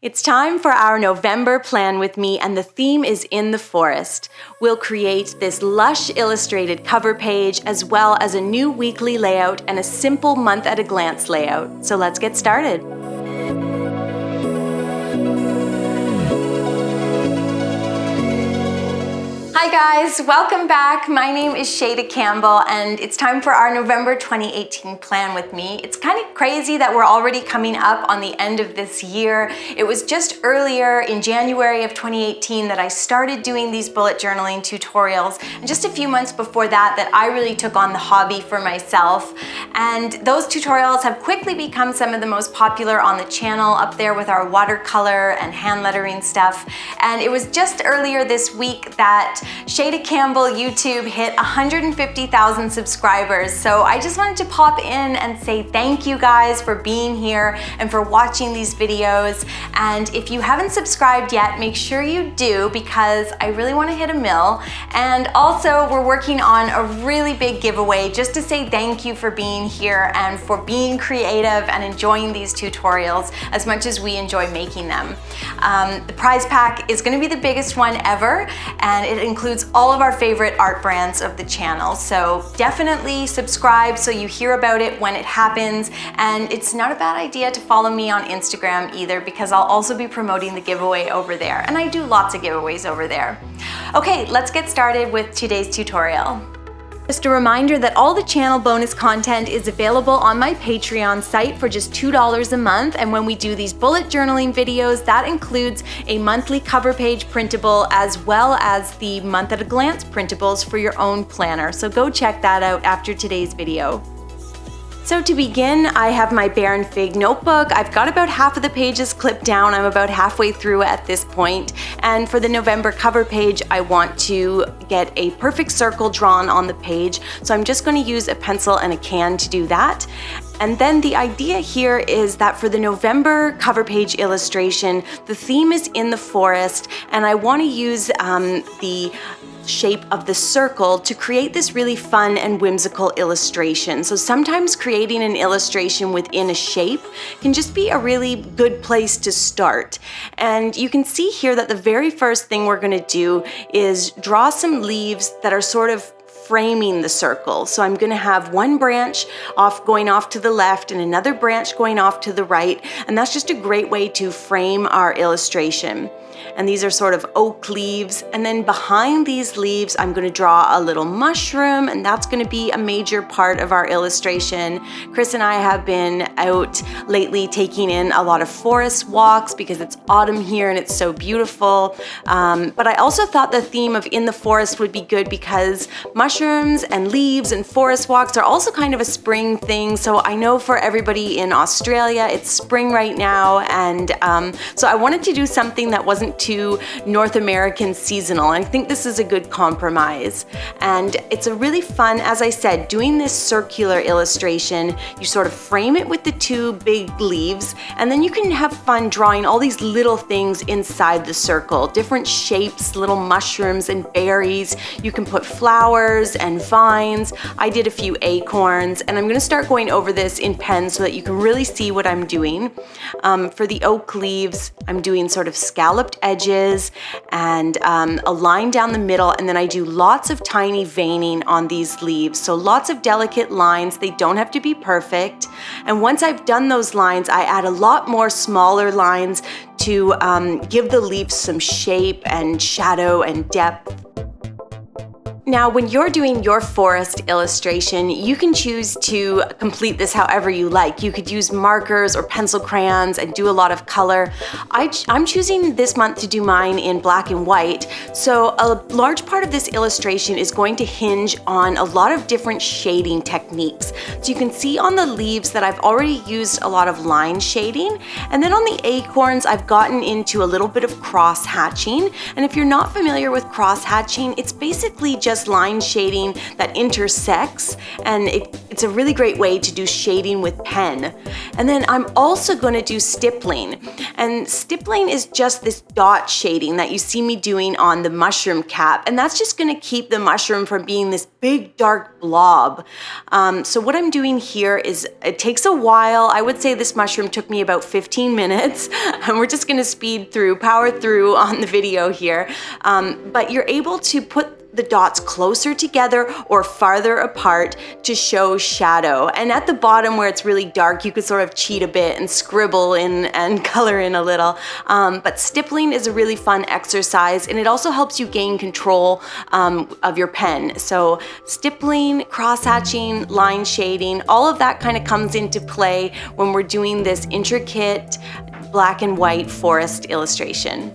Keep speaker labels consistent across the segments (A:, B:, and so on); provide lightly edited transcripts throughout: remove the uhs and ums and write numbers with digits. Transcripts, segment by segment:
A: It's time for our November plan with me, and the theme is in the forest. We'll create this lush illustrated cover page as well as a new weekly layout and a simple month at a glance layout. So let's get started. Hi guys, welcome back. My name is Shayda Campbell and it's time for our November 2018 plan with me. It's kind of crazy that we're already coming up on the end of this year. It was just earlier in January of 2018 that I started doing these bullet journaling tutorials, and just a few months before that I really took on the hobby for myself. And those tutorials have quickly become some of the most popular on the channel, up there with our watercolor and hand lettering stuff. And it was just earlier this week that Shayda Campbell YouTube hit 150,000 subscribers. So I just wanted to pop in and say thank you guys for being here and for watching these videos. And if you haven't subscribed yet, make sure you do, because I really want to hit a mill. And also we're working on a really big giveaway just to say thank you for being here and for being creative and enjoying these tutorials as much as we enjoy making them. The prize pack is going to be the biggest one ever, and it includes all of our favorite art brands of the channel. So definitely subscribe so you hear about it when it happens. And it's not a bad idea to follow me on Instagram either, because I'll also be promoting the giveaway over there. And I do lots of giveaways over there. Okay, let's get started with today's tutorial. Just a reminder that all the channel bonus content is available on my Patreon site for just $2 a month, and when we do these bullet journaling videos, that includes a monthly cover page printable as well as the month at a glance printables for your own planner. So go check that out after today's video. So to begin, I have my Bear and Fig notebook. I've got about half of the pages clipped down. I'm about halfway through at this point. And for the November cover page, I want to get a perfect circle drawn on the page. So I'm just going to use a pencil and a can to do that. And then the idea here is that for the November cover page illustration, the theme is in the forest, and I want to use the shape of the circle to create this really fun and whimsical illustration. So sometimes creating an illustration within a shape can just be a really good place to start. And you can see here that the very first thing we're going to do is draw some leaves that are sort of framing the circle. So I'm going to have one branch going off to the left and another branch going off to the right, and that's just a great way to frame our illustration. And these are sort of oak leaves, and then behind these leaves I'm going to draw a little mushroom, and that's going to be a major part of our illustration. Chris and I have been out lately taking in a lot of forest walks because it's autumn here and it's so beautiful. But I also thought the theme of in the forest would be good because mushrooms and leaves and forest walks are also kind of a spring thing. So I know for everybody in Australia it's spring right now, and so I wanted to do something that wasn't too North American seasonal. I think this is a good compromise. And it's a really fun, as I said, doing this circular illustration. You sort of frame it with the two big leaves, and then you can have fun drawing all these little things inside the circle, different shapes, little mushrooms and berries. You can put flowers and vines. I did a few acorns, and I'm going to start going over this in pen so that you can really see what I'm doing. For the oak leaves, I'm doing sort of scalloped edges and a line down the middle, and then I do lots of tiny veining on these leaves. So lots of delicate lines. They don't have to be perfect. And once I've done those lines, I add a lot more smaller lines to give the leaves some shape and shadow and depth. Now, when you're doing your forest illustration, you can choose to complete this however you like. You could use markers or pencil crayons and do a lot of color. I'm choosing this month to do mine in black and white. So a large part of this illustration is going to hinge on a lot of different shading techniques. So you can see on the leaves that I've already used a lot of line shading. And then on the acorns, I've gotten into a little bit of cross hatching. And if you're not familiar with cross hatching, it's basically just just line shading that intersects, and it's a really great way to do shading with pen. And then I'm also going to do stippling. And stippling is just this dot shading that you see me doing on the mushroom cap, and that's just going to keep the mushroom from being this big dark blob. So what I'm doing here is, it takes a while. I would say this mushroom took me about 15 minutes, and we're just going to power through on the video here. But you're able to put the dots closer together or farther apart to show shadow. And at the bottom where it's really dark, you could sort of cheat a bit and scribble in and color in a little. But stippling is a really fun exercise, and it also helps you gain control of your pen. So stippling, cross-hatching, line shading, all of that kind of comes into play when we're doing this intricate black and white forest illustration.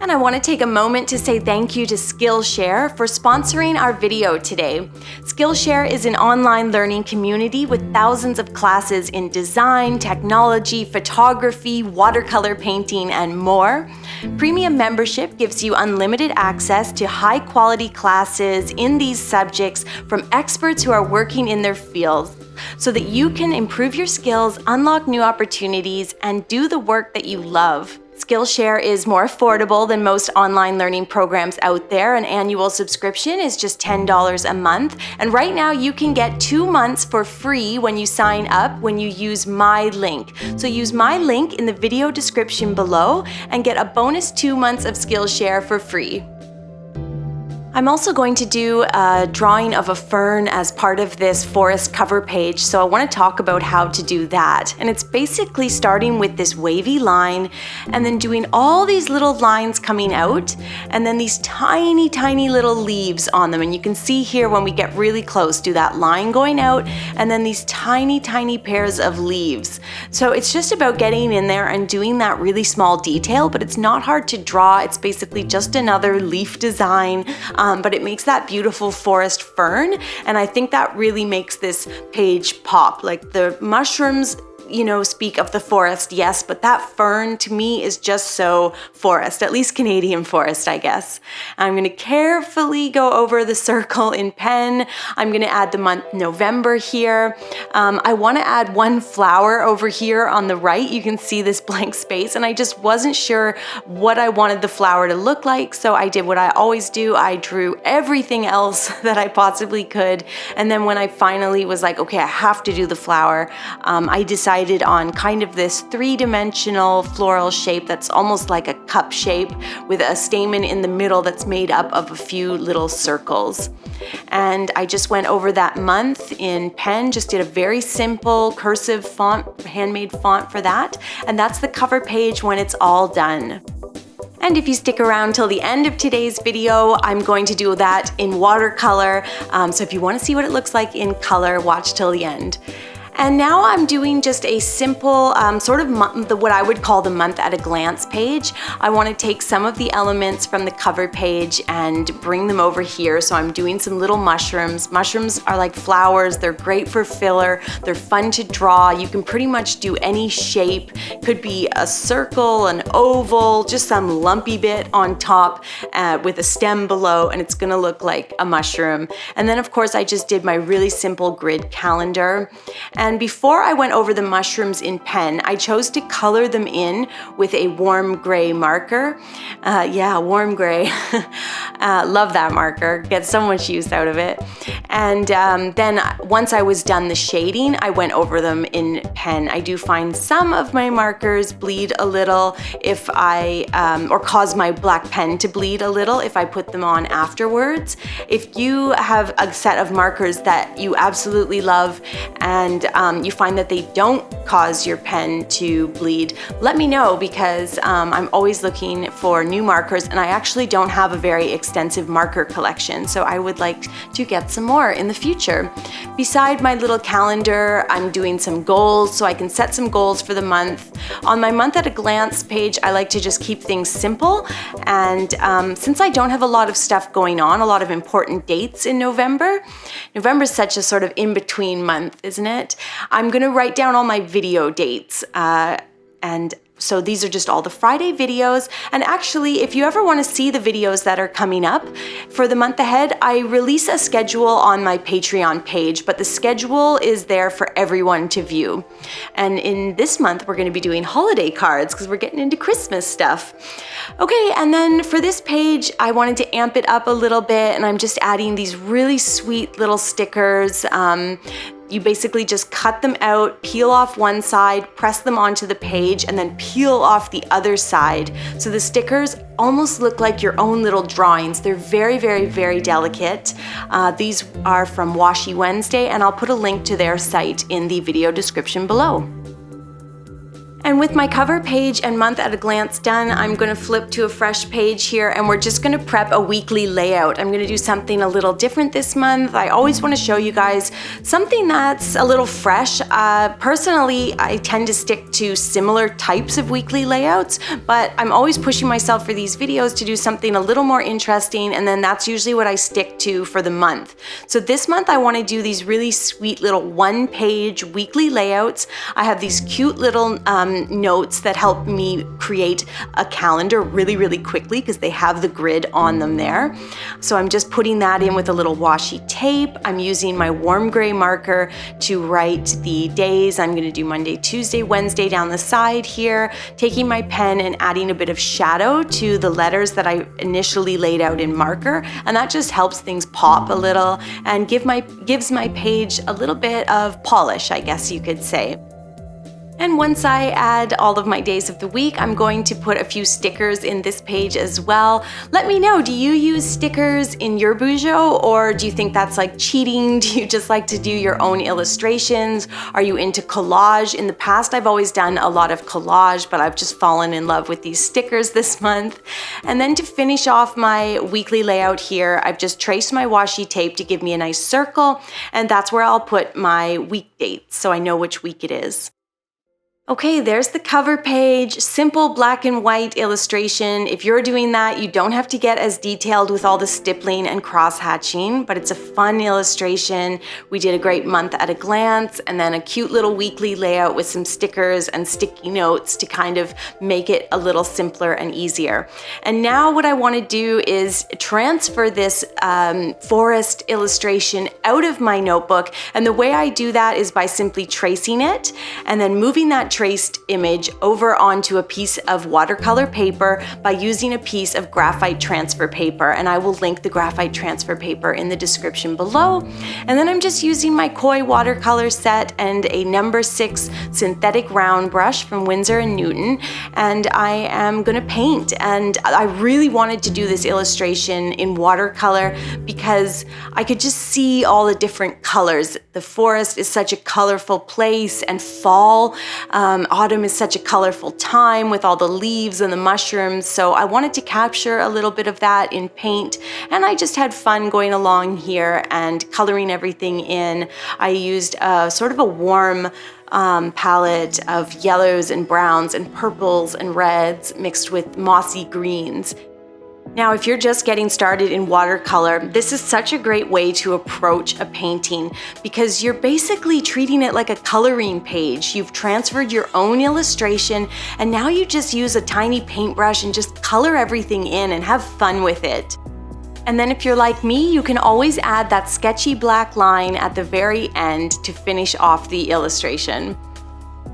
A: And I want to take a moment to say thank you to Skillshare for sponsoring our video today. Skillshare is an online learning community with thousands of classes in design, technology, photography, watercolor painting, and more. Premium membership gives you unlimited access to high-quality classes in these subjects from experts who are working in their fields, so that you can improve your skills, unlock new opportunities, and do the work that you love. Skillshare is more affordable than most online learning programs out there. An annual subscription is just $10 a month. And right now you can get 2 months for free when you sign up when you use my link. So use my link in the video description below and get a bonus 2 months of Skillshare for free. I'm also going to do a drawing of a fern as part of this forest cover page, so I want to talk about how to do that. And it's basically starting with this wavy line and then doing all these little lines coming out, and then these tiny, tiny little leaves on them. And you can see here when we get really close, do that line going out and then these tiny, tiny pairs of leaves. So it's just about getting in there and doing that really small detail, but it's not hard to draw. It's basically just another leaf design. But it makes that beautiful forest fern, and I think that really makes this page pop. Like the mushrooms, speak of the forest, yes, but that fern to me is just so forest, at least Canadian forest, I guess. I'm going to carefully go over the circle in pen. I'm going to add the month November here. I want to add one flower over here on the right. You can see this blank space, and I just wasn't sure what I wanted the flower to look like, so I did what I always do. I drew everything else that I possibly could, and then when I finally was like, okay, I have to do the flower, I decided on kind of this three-dimensional floral shape that's almost like a cup shape with a stamen in the middle that's made up of a few little circles. And I just went over that month in pen, just did a very simple cursive font, handmade font for that. And that's the cover page when it's all done. And if you stick around till the end of today's video, I'm going to do that in watercolor. So if you want to see what it looks like in color, watch till the end. And now I'm doing just a simple sort of what I would call the month at a glance page. I want to take some of the elements from the cover page and bring them over here. So I'm doing some little mushrooms. Mushrooms are like flowers. They're great for filler. They're fun to draw. You can pretty much do any shape. Could be a circle, an oval, just some lumpy bit on top with a stem below, and it's gonna look like a mushroom. And then of course I just did my really simple grid calendar. And before I went over the mushrooms in pen, I chose to color them in with a warm gray marker. Yeah, warm gray. Love that marker, get so much use out of it. And then once I was done the shading, I went over them in pen. I do find some of my markers bleed a little if or cause my black pen to bleed a little if I put them on afterwards. If you have a set of markers that you absolutely love and you find that they don't cause your pen to bleed, let me know, because I'm always looking for new markers, and I actually don't have a very extensive marker collection, so I would like to get some more in the future. Beside my little calendar, I'm doing some goals, so I can set some goals for the month. On my month at a glance page, I like to just keep things simple, and since I don't have a lot of stuff going on, a lot of important dates in November, November is such a sort of in-between month, isn't it? I'm gonna write down all my video dates. And so these are just all the Friday videos. And actually, if you ever want to see the videos that are coming up for the month ahead, I release a schedule on my Patreon page, but the schedule is there for everyone to view. And in this month, we're going to be doing holiday cards because we're getting into Christmas stuff. Okay, and then for this page, I wanted to amp it up a little bit, and I'm just adding these really sweet little stickers. You basically just cut them out, peel off one side, press them onto the page, and then peel off the other side. So the stickers almost look like your own little drawings. They're very, very, very delicate. These are from Washi Wednesday, and I'll put a link to their site in the video description below. And with my cover page and month at a glance done, I'm going to flip to a fresh page here, and we're just going to prep a weekly layout. I'm going to do something a little different this month. I always want to show you guys something that's a little fresh. Personally, I tend to stick to similar types of weekly layouts, but I'm always pushing myself for these videos to do something a little more interesting, and then that's usually what I stick to for the month. So this month I want to do these really sweet little one-page weekly layouts. I have these cute little notes that help me create a calendar really, really quickly because they have the grid on them there. So I'm just putting that in with a little washi tape. I'm using my warm gray marker to write the days. I'm going to do Monday, Tuesday, Wednesday down the side here, taking my pen and adding a bit of shadow to the letters that I initially laid out in marker, and that just helps things pop a little and gives my page a little bit of polish, I guess you could say. And once I add all of my days of the week, I'm going to put a few stickers in this page as well. Let me know, do you use stickers in your Bujo, or do you think that's like cheating? Do you just like to do your own illustrations? Are you into collage? In the past, I've always done a lot of collage, but I've just fallen in love with these stickers this month. And then to finish off my weekly layout here, I've just traced my washi tape to give me a nice circle, and that's where I'll put my week dates so I know which week it is. Okay, there's the cover page, simple black and white illustration. If you're doing that, you don't have to get as detailed with all the stippling and cross hatching, but it's a fun illustration. We did a great month at a glance, and then a cute little weekly layout with some stickers and sticky notes to kind of make it a little simpler and easier. And now what I want to do is transfer this forest illustration out of my notebook, and the way I do that is by simply tracing it and then moving that traced image over onto a piece of watercolor paper by using a piece of graphite transfer paper, and I will link the graphite transfer paper in the description below. And then I'm just using my Koi watercolor set and a number 6 synthetic round brush from Winsor & Newton, and I am gonna paint. And I really wanted to do this illustration in watercolor because I could just see all the different colors. The forest is such a colorful place, and fall, autumn is such a colorful time with all the leaves and the mushrooms, so I wanted to capture a little bit of that in paint, and I just had fun going along here and coloring everything in. I used sort of a warm palette of yellows and browns and purples and reds mixed with mossy greens. Now, if you're just getting started in watercolor, this is such a great way to approach a painting because you're basically treating it like a coloring page. You've transferred your own illustration, and now you just use a tiny paintbrush and just color everything in and have fun with it. And then if you're like me, you can always add that sketchy black line at the very end to finish off the illustration.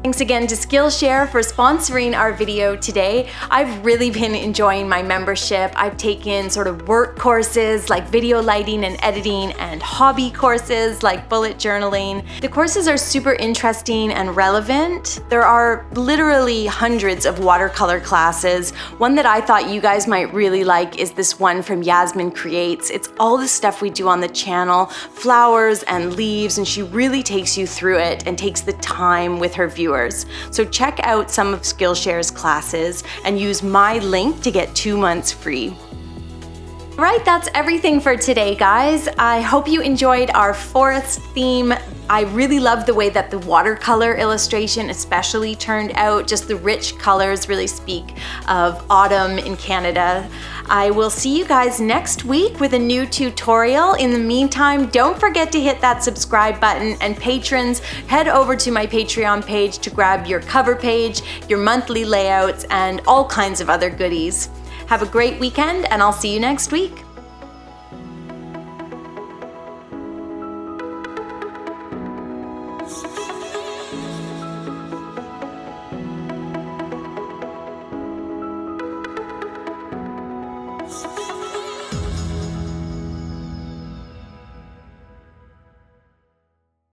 A: Thanks again to Skillshare for sponsoring our video today. I've really been enjoying my membership. I've taken sort of work courses like video lighting and editing, and hobby courses like bullet journaling. The courses are super interesting and relevant. There are literally hundreds of watercolor classes. One that I thought you guys might really like is this one from Yasmin Creates. It's all the stuff we do on the channel, flowers and leaves, and she really takes you through it and takes the time with her viewers. So check out some of Skillshare's classes and use my link to get 2 months free. All right, that's everything for today, guys. I hope you enjoyed our forest theme I really love the way that the watercolor illustration especially turned out. Just the rich colors really speak of autumn in Canada. I will see you guys next week with a new tutorial. In the meantime, don't forget to hit that subscribe button, and patrons, head over to my Patreon page to grab your cover page, your monthly layouts, and all kinds of other goodies. Have a great weekend, and I'll see you next week.